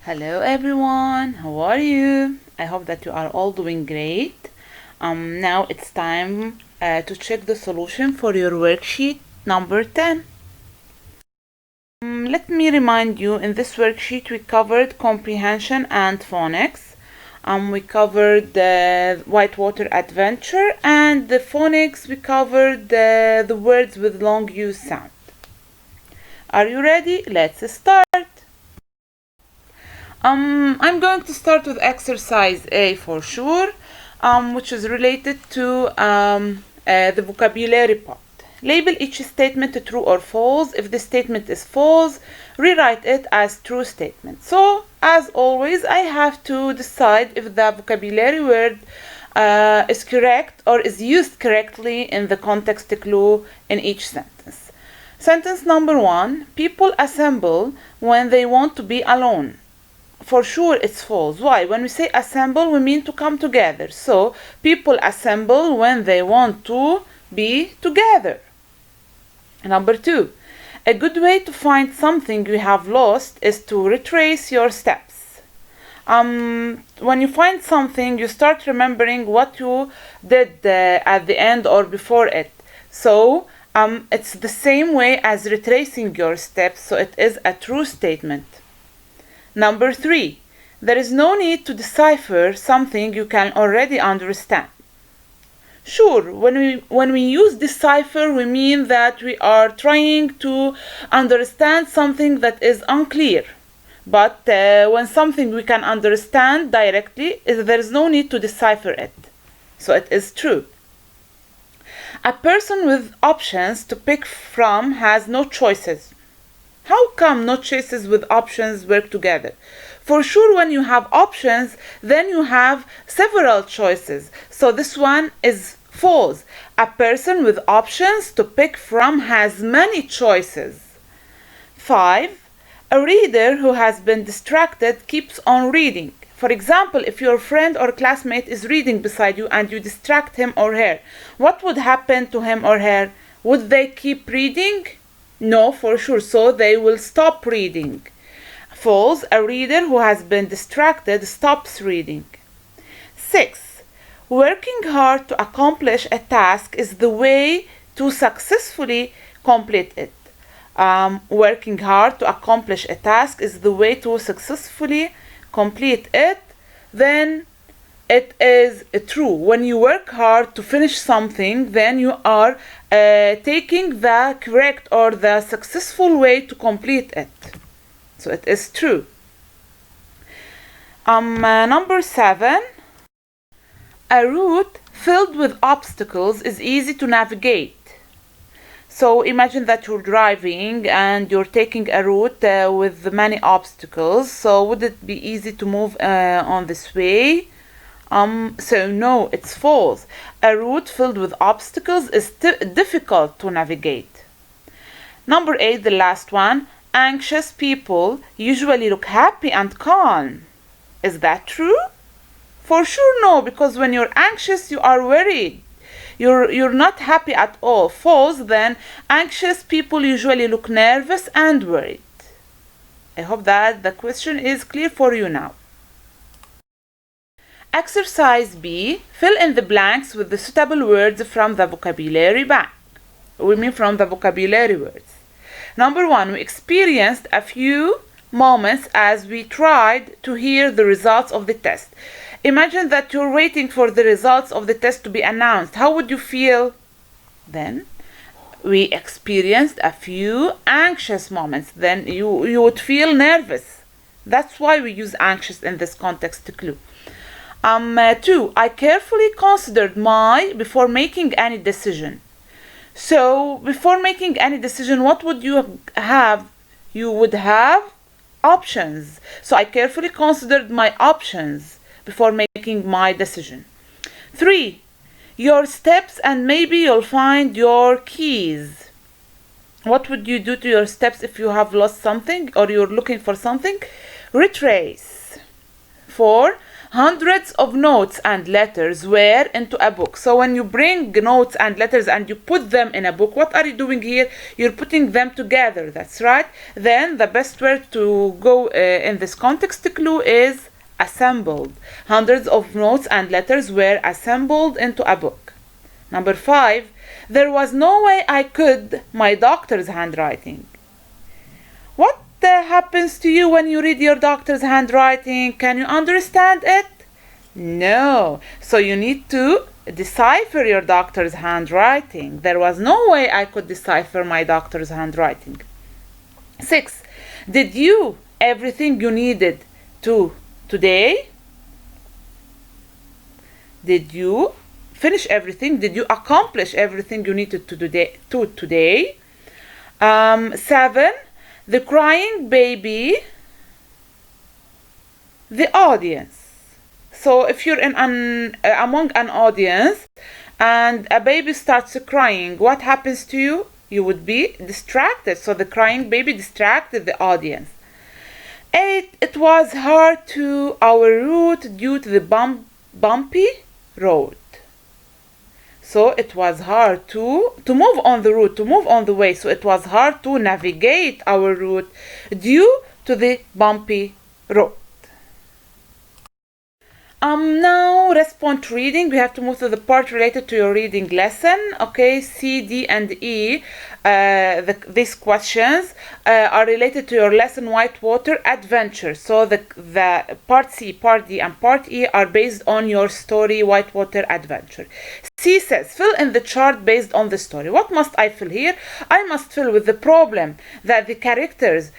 Hello everyone, how are you? I hope that you are all doing great. Now it's time to check the solution for your worksheet number 10. Let me remind you, in this worksheet we covered comprehension and phonics. We covered the whitewater adventure, and the phonics we covered the words with long U sound. Are you ready? Let's start. I'm going to start with exercise A for sure, which is related to the vocabulary part. Label each statement true or false. If the statement is false, rewrite it as true statement. So, as always, I have to decide if the vocabulary word is correct or is used correctly in the context clue in each sentence. Sentence number 1, people assemble when they want to be alone. For sure it's false. Why? When we say assemble, we mean to come together. So people assemble when they want to be together. Number 2, a good way to find something you have lost is to retrace your steps. When you find something, you start remembering what you did at the end or before it. So it's the same way as retracing your steps, so it is a true statement. Number 3, there is no need to decipher something you can already understand. Sure, when we use decipher, we mean that we are trying to understand something that is unclear. But when something we can understand directly, there is no need to decipher it. So it is true. A person with options to pick from has no choices. How come no choices with options work together? For sure, when you have options, then you have several choices. So this one is false. A person with options to pick from has many choices. 5. A reader who has been distracted keeps on reading. For example, if your friend or classmate is reading beside you and you distract him or her, what would happen to him or her? Would they keep reading? No, for sure. So they will stop reading. False. A reader who has been distracted stops reading. 6. Working hard to accomplish a task is the way to successfully complete it. Working hard to accomplish a task is the way to successfully complete it. Then it is true. When you work hard to finish something, then you are taking the correct or the successful way to complete it. So it is true. Number 7, a route filled with obstacles is easy to navigate. So imagine that you're driving and you're taking a route with many obstacles. So would it be easy to move on this way? So no, it's false. A route filled with obstacles is difficult to navigate. Number 8, the last one. Anxious people usually look happy and calm. Is that true? For sure no, because when you're anxious, you are worried. You're not happy at all. False. Then anxious people usually look nervous and worried. I hope that the question is clear for you now. Exercise B. Fill in the blanks with the suitable words from the vocabulary bank. We mean from the vocabulary words. Number 1. We experienced a few moments as we tried to hear the results of the test. Imagine that you're waiting for the results of the test to be announced. How would you feel then? We experienced a few anxious moments. Then you would feel nervous. That's why we use anxious in this context clue. 2. I carefully considered before making any decision. So before making any decision, what would you have? You would have options. So I carefully considered my options before making my decision. 3. Your steps and maybe you'll find your keys. What would you do to your steps if you have lost something or you're looking for something? Retrace. 4. hundreds of notes and letters were into a book. So when you bring notes and letters and you put them in a book, what are you doing here? You're putting them together. That's right. Then the best word to go in this context clue is assembled. Hundreds of notes and letters were assembled into a book. Number 5, there was no way I could my doctor's handwriting. What happens to you when you read your doctor's handwriting? Can you understand it? No. So you need to decipher your doctor's handwriting. There was no way I could decipher my doctor's handwriting. 6, did you everything you needed to today? Did you finish everything? Did you accomplish everything you needed to today? 7, the crying baby, the audience. So if you're in among an audience and a baby starts crying, what happens to you? You would be distracted. So the crying baby distracted the audience. 8, it was hard to our route due to the bumpy road. So it was hard to move on the route, to move on the way. So it was hard to navigate our route due to the bumpy road. Now respond to reading. We have to move to the part related to your reading lesson. Okay, C, D, and E. These questions are related to your lesson Whitewater Adventure. So the part C, part D, and part E are based on your story Whitewater Adventure. C says, fill in the chart based on the story. What must I fill here? I must fill with the problem that the characters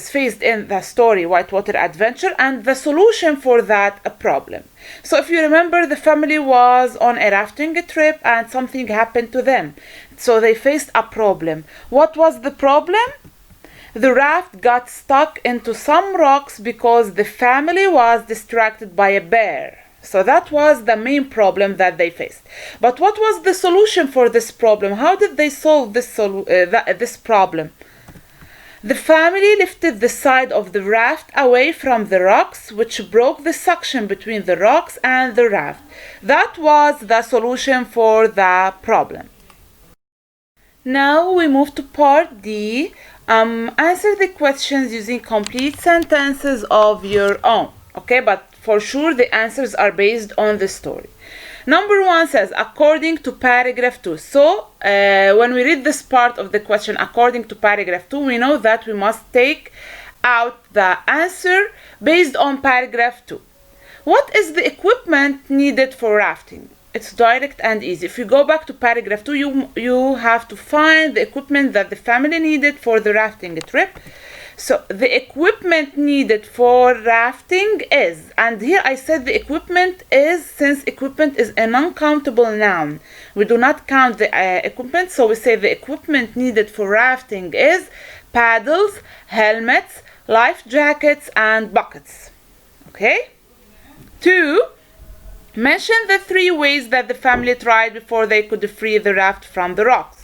faced in the story Whitewater Adventure and the solution for that problem. So if you remember, the family was on a rafting trip and something happened to them. So they faced a problem. What was the problem? The raft got stuck into some rocks because the family was distracted by a bear. So that was the main problem that they faced. But what was the solution for this problem? How did they solve this problem? The family lifted the side of the raft away from the rocks, which broke the suction between the rocks and the raft. That was the solution for the problem. Now we move to part D. Answer the questions using complete sentences of your own. Okay, but for sure the answers are based on the story. Number 1 says, according to paragraph 2. So when we read this part of the question, according to paragraph 2, we know that we must take out the answer based on paragraph 2. What is the equipment needed for rafting? It's direct and easy. If you go back to paragraph 2, you have to find the equipment that the family needed for the rafting trip. So the equipment needed for rafting is, and here I said the equipment is, since equipment is an uncountable noun. We do not count the equipment, so we say the equipment needed for rafting is paddles, helmets, life jackets, and buckets. Okay? 2, mention the 3 ways that the family tried before they could free the raft from the rocks.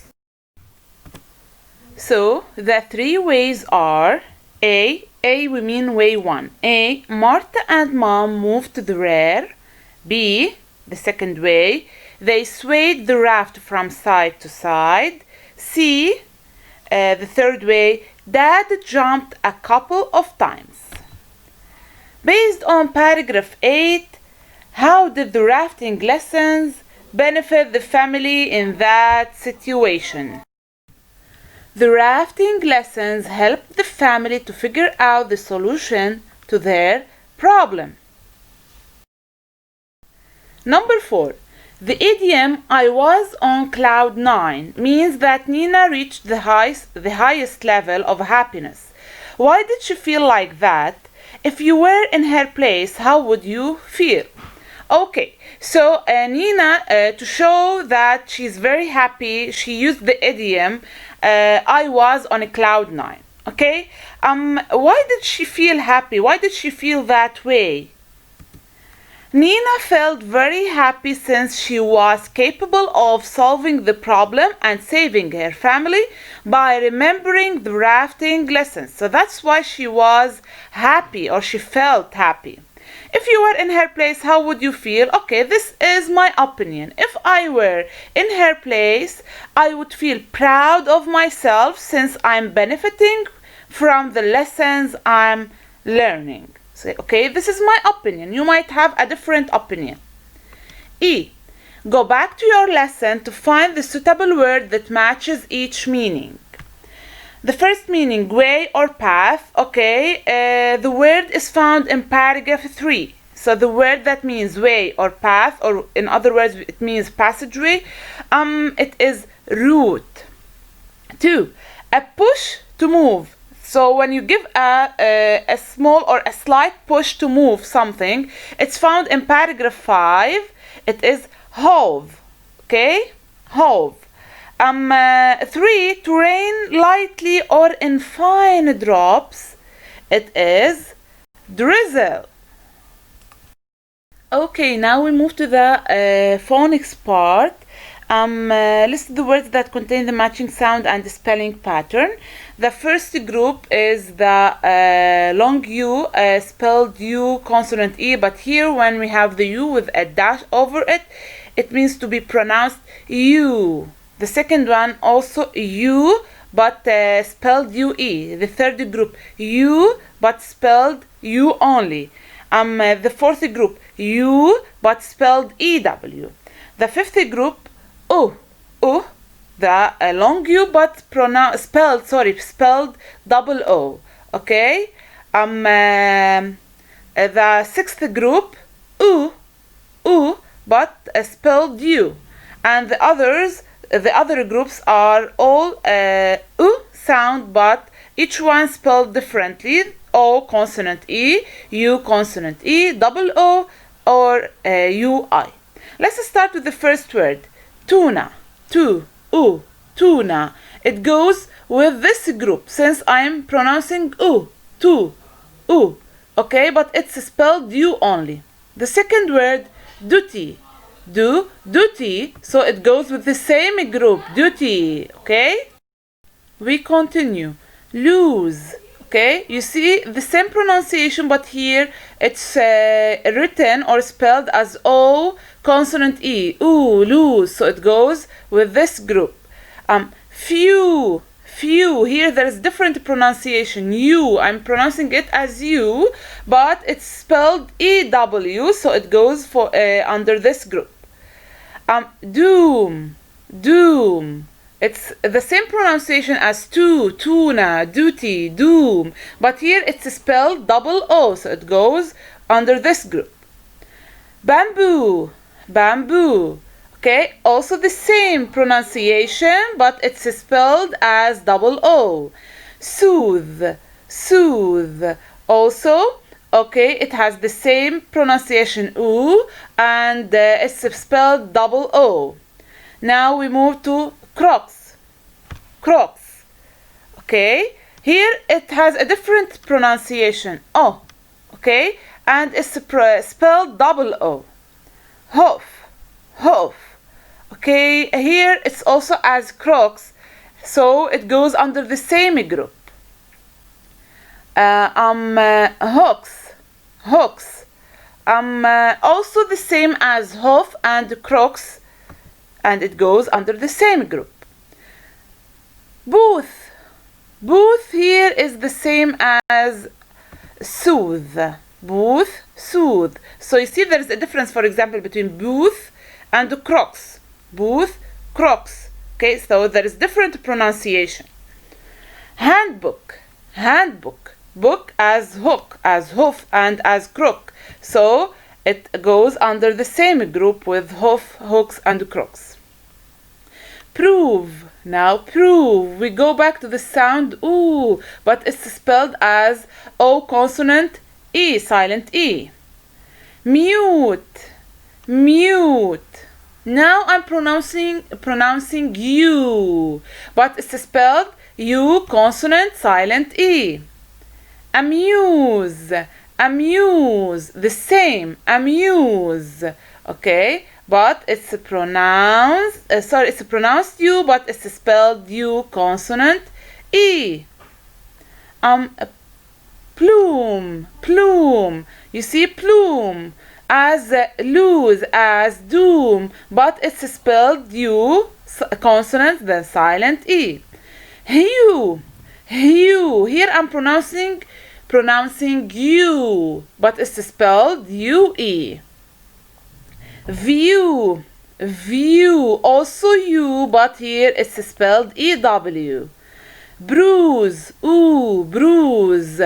So the 3 ways are A we mean way 1. A, Martha and Mom moved to the rear. B, the second way, they swayed the raft from side to side. C, the third way, Dad jumped a couple of times. Based on paragraph 8, how did the rafting lessons benefit the family in that situation? The rafting lessons helped the family to figure out the solution to their problem. Number 4. The idiom I was on cloud 9 means that Nina reached the highest level of happiness. Why did she feel like that? If you were in her place, how would you feel? Okay, so Nina, to show that she's very happy, she used the idiom I was on a cloud 9. Okay, why did she feel happy? Why did she feel that way? Nina felt very happy since she was capable of solving the problem and saving her family by remembering the rafting lessons. So that's why she was happy, or she felt happy. If you were in her place, how would you feel? Okay, this is my opinion. If I were in her place, I would feel proud of myself since I'm benefiting from the lessons I'm learning. Say, okay, this is my opinion. You might have a different opinion. E. Go back to your lesson to find the suitable word that matches each meaning. The first meaning, way or path, okay, the word is found in paragraph 3. So the word that means way or path, or in other words, it means passageway, it is route. 2. A push to move. So when you give a small or a slight push to move something, it's found in paragraph 5. It is hove. Okay? Hove. 3. To rain lightly or in fine drops. It is drizzle. Okay, now we move to the phonics part. List the words that contain the matching sound and spelling pattern. The first group is the long U, spelled U, consonant E, but here when we have the U with a dash over it, it means to be pronounced U. The second one also U, but spelled UE. The third group U, but spelled U only. The fourth group U, but spelled EW. The fifth group U, the long U, but spelled double O. Okay. The sixth group U, but spelled U, and the other groups are all U sound, but each one spelled differently. O consonant E, U consonant E, double O, or UI. Let's start with the first word, tuna. Tuna. It goes with this group since I'm pronouncing U. Okay, but it's spelled U only. The second word, duty. Duty, so it goes with the same group, duty. Okay, we continue. Lose. Okay, you see the same pronunciation, but here it's written or spelled as O consonant E. Ooh, lose. So it goes with this group. Few. Here there is different pronunciation. U. I'm pronouncing it as U, but it's spelled EW, so it goes for under this group. Doom. It's the same pronunciation as tuna, duty, doom, but here it's spelled double O, so it goes under this group. Bamboo. Okay, also the same pronunciation, but it's spelled as double O. Soothe. Also, okay, it has the same pronunciation U, and it's spelled double O. Now we move to Crocs. Okay, here it has a different pronunciation. O. Okay, and it's spelled double O. Hoof. Okay, here it's also as Crocs, so it goes under the same group. Hooks. Also the same as hoof and Crocs, and it goes under the same group. Booth here is the same as soothe. Soothe. So you see there is a difference, for example, between booth and Crocs. Crocs. Okay, so there is different pronunciation. Handbook. Book as hook, as hoof, and as crook. So it goes under the same group with hoof, hooks, and crooks. Prove. Now prove. We go back to the sound oo, but it's spelled as O consonant E, silent E. Mute. Now I'm pronouncing U, but it's spelled U consonant silent E. Amuse. The same, amuse. Okay, but it's pronounced U, but it's spelled U consonant E. Plume. plume. You see plume as lose, as doom, but it's spelled U, consonant, then silent E. Hue, hue. Here I'm pronouncing U, but it's spelled U-E. View, view, also U, but here it's spelled E-W. Bruise, ooh, bruise.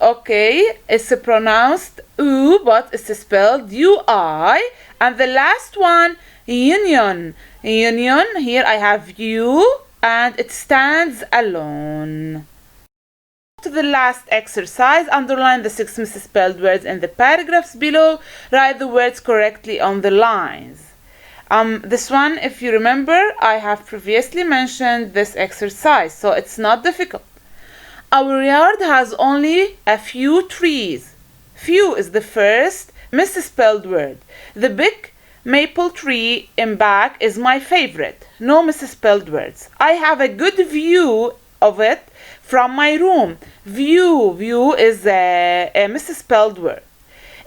Okay, it's pronounced U, but it's spelled U-I. And the last one, union. Union, here I have U, and it stands alone. To the last exercise, underline the 6 misspelled words in the paragraphs below. Write the words correctly on the lines. This one, if you remember, I have previously mentioned this exercise, so it's not difficult. Our yard has only a few trees. Few is the first misspelled word. The big maple tree in back is my favorite. No misspelled words. I have a good view of it from my room. View, view is a misspelled word.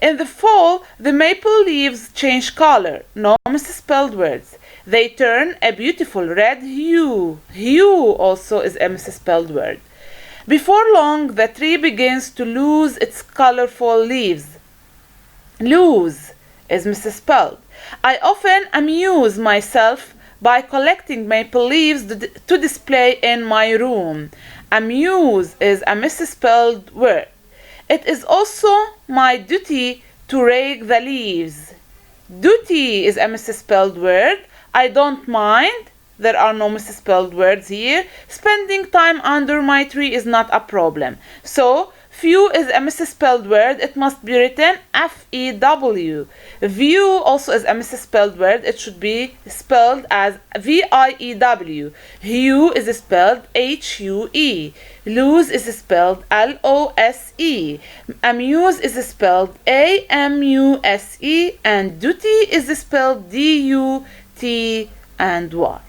In the fall, the maple leaves change color. No misspelled words. They turn a beautiful red hue. Hue also is a misspelled word. Before long, the tree begins to lose its colorful leaves. Lose is misspelled. I often amuse myself by collecting maple leaves to display in my room. Amuse is a misspelled word. It is also my duty to rake the leaves. Duty is a misspelled word. I don't mind. There are no misspelled words here. Spending time under my tree is not a problem. So, few is a misspelled word. It must be written F-E-W. View also is a misspelled word. It should be spelled as V-I-E-W. Hue is spelled H-U-E. Lose is spelled L-O-S-E. Amuse is spelled A-M-U-S-E. And duty is spelled D-U-T and Y.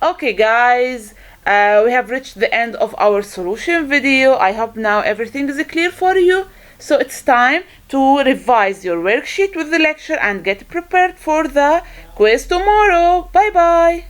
Okay guys, we have reached the end of our solution video. I hope now everything is clear for you. So it's time to revise your worksheet with the lecture and get prepared for the quiz tomorrow. Bye bye.